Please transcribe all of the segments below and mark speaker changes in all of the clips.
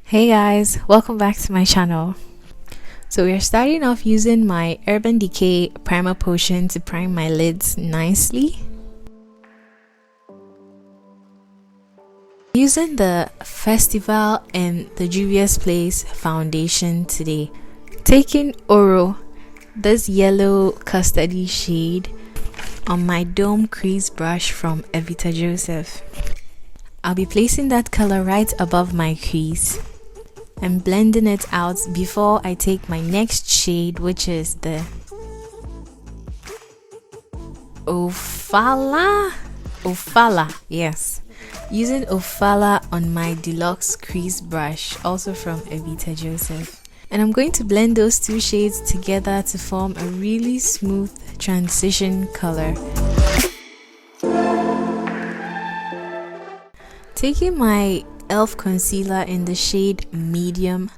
Speaker 1: Hey guys, welcome back to my channel. So we're starting off using my Urban Decay primer potion to prime my lids nicely. Using the Festival and the JUVIA'S foundation today. Taking Oro, this yellow custardy shade, on my dome crease brush from Evita Joseph. I'll be placing that color right above my crease and blending it out before I take my next shade, which is the Ofala, yes, using Ofala on my deluxe crease brush, also from Evita Joseph. And I'm going to blend those two shades together to form a really smooth transition color. Taking my e.l.f. concealer in the shade medium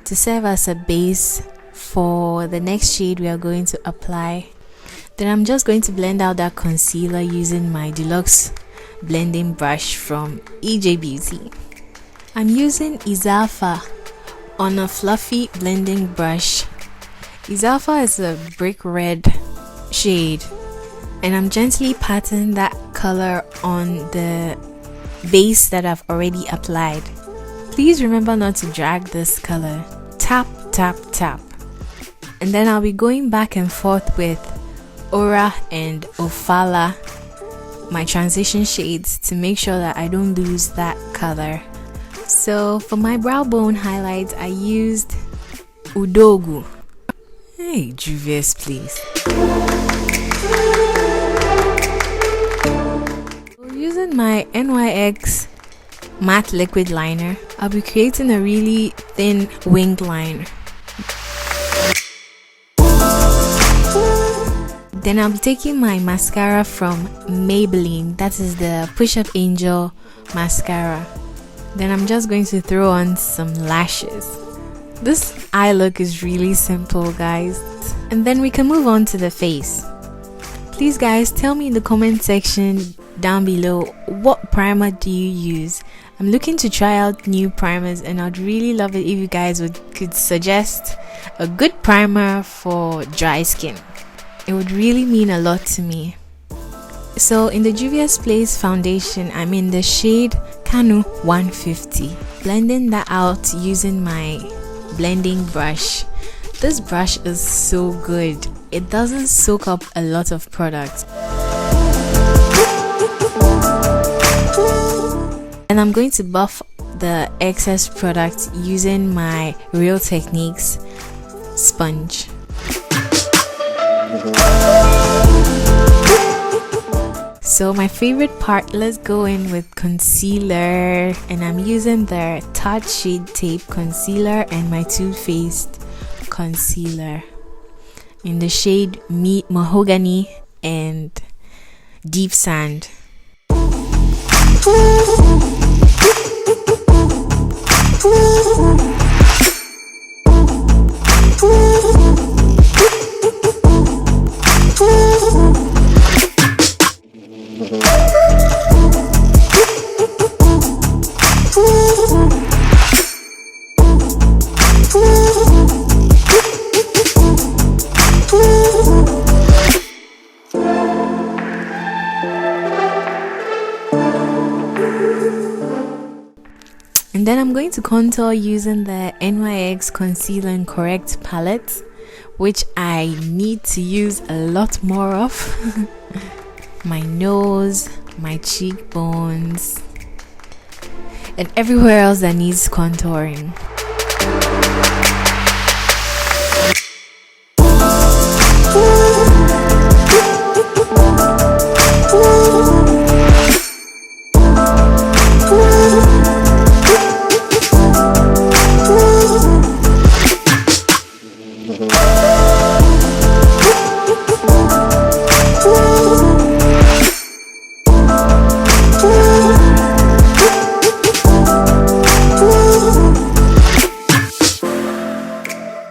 Speaker 1: to serve as a base for the next shade we are going to apply. Then I'm just going to blend out that concealer using my deluxe blending brush from EJ Beauty. I'm using Izafa on a fluffy blending brush. Izafa is a brick red shade, and I'm gently patting that color on the base that I've already applied. Please remember not to drag this color. Tap, tap, tap. And then I'll be going back and forth with Aura and Ofala, my transition shades, to make sure that I don't lose that color. So for my brow bone highlights, I used Udogu. Hey, JUVIA'S, please. Using my NYX matte liquid liner, I'll be creating a really thin winged line. Then I'll be taking my mascara from Maybelline, that is the Push Up Angel mascara. Then I'm just going to throw on some lashes. This eye look is really simple, guys. And then we can move on to the face. Please guys, tell me in the comment section down below, what primer do you use? I'm looking to try out new primers, and I'd really love it if you guys could suggest a good primer for dry skin. It would really mean a lot to me. So in the JUVIA'S foundation, I'm in the shade KANO 150, blending that out using my blending brush. This brush is so good. It doesn't soak up a lot of product. And I'm going to buff the excess product using my Real Techniques sponge. So my favorite part, let's go in with concealer, and I'm using the Tarte Shade Tape concealer and my Too Faced concealer in the shade Meat Mahogany and Deep Sand. And then I'm going to contour using the NYX Conceal and Correct palette, which I need to use a lot more of. My nose, my cheekbones, and everywhere else that needs contouring.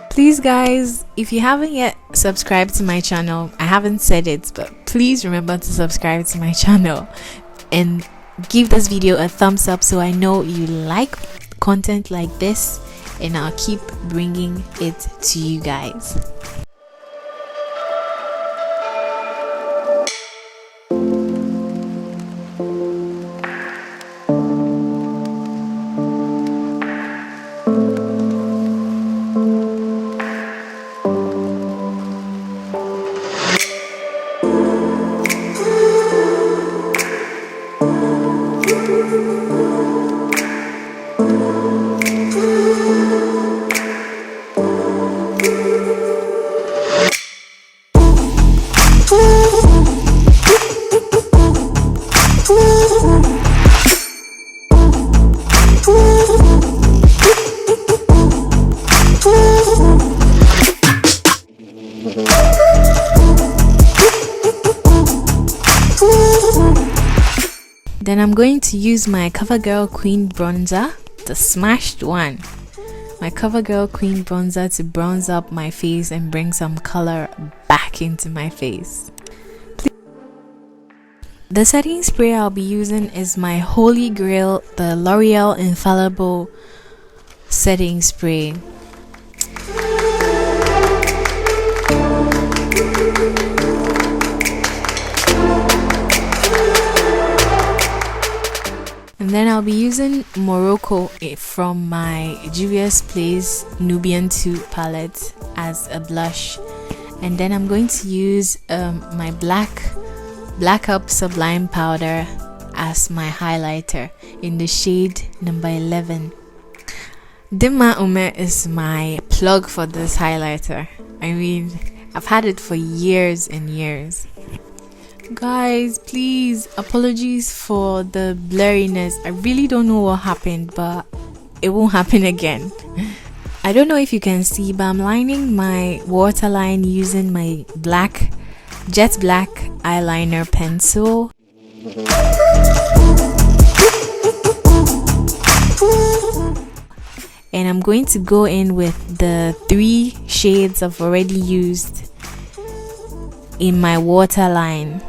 Speaker 1: Please guys, if you haven't yet subscribed to my channel, I haven't said it, but please remember to subscribe to my channel and give this video a thumbs up so I know you like content like this, and I'll keep bringing it to you guys. Then I'm going to use my Covergirl Queen Bronzer, the smashed one. My Covergirl Queen Bronzer to bronze up my face and bring some color back into my face. The setting spray I'll be using is my holy grail, the L'Oreal Infallible setting spray. And then I'll be using Morocco from my JUVIA'S Nubian 2 palette as a blush. And then I'm going to use my Black Up Sublime powder as my highlighter in the shade number 11. Dima Ume is my plug for this highlighter. I mean, I've had it for years and years. Guys, please, apologies for the blurriness. I really don't know what happened, but it won't happen again. I don't know if you can see, but I'm lining my waterline using my jet black eyeliner pencil. And I'm going to go in with the 3 shades I've already used in my waterline.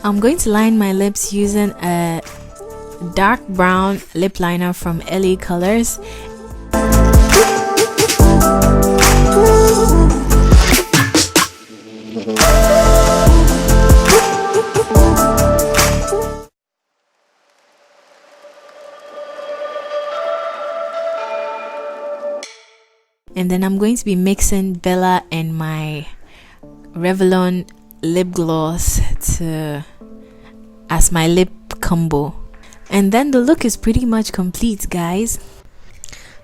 Speaker 1: I'm going to line my lips using a dark brown lip liner from LA Colors. And then I'm going to be mixing Bella and my Revlon lip gloss as my lip combo. And then the look is pretty much complete, guys.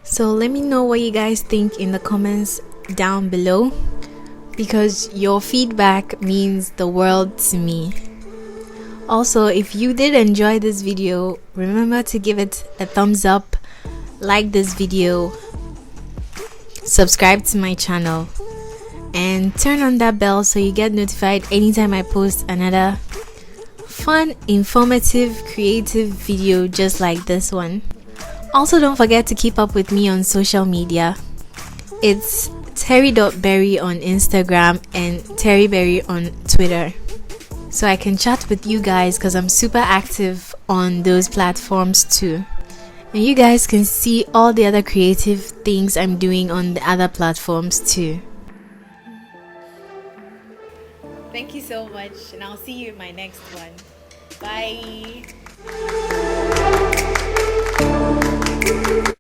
Speaker 1: So let me know what you guys think in the comments down below, because your feedback means the world to me. Also, if you did enjoy this video, remember to give it a thumbs up, like this video, subscribe to my channel, and turn on that bell so you get notified anytime I post another fun, informative, creative video just like this one. Also, don't forget to keep up with me on social media. It's Terrie.Berrie on Instagram and TerrieBerrie on Twitter, so I can chat with you guys because I'm super active on those platforms too. And you guys can see all the other creative things I'm doing on the other platforms too. Thank you so much, and I'll see you in my next one. Bye.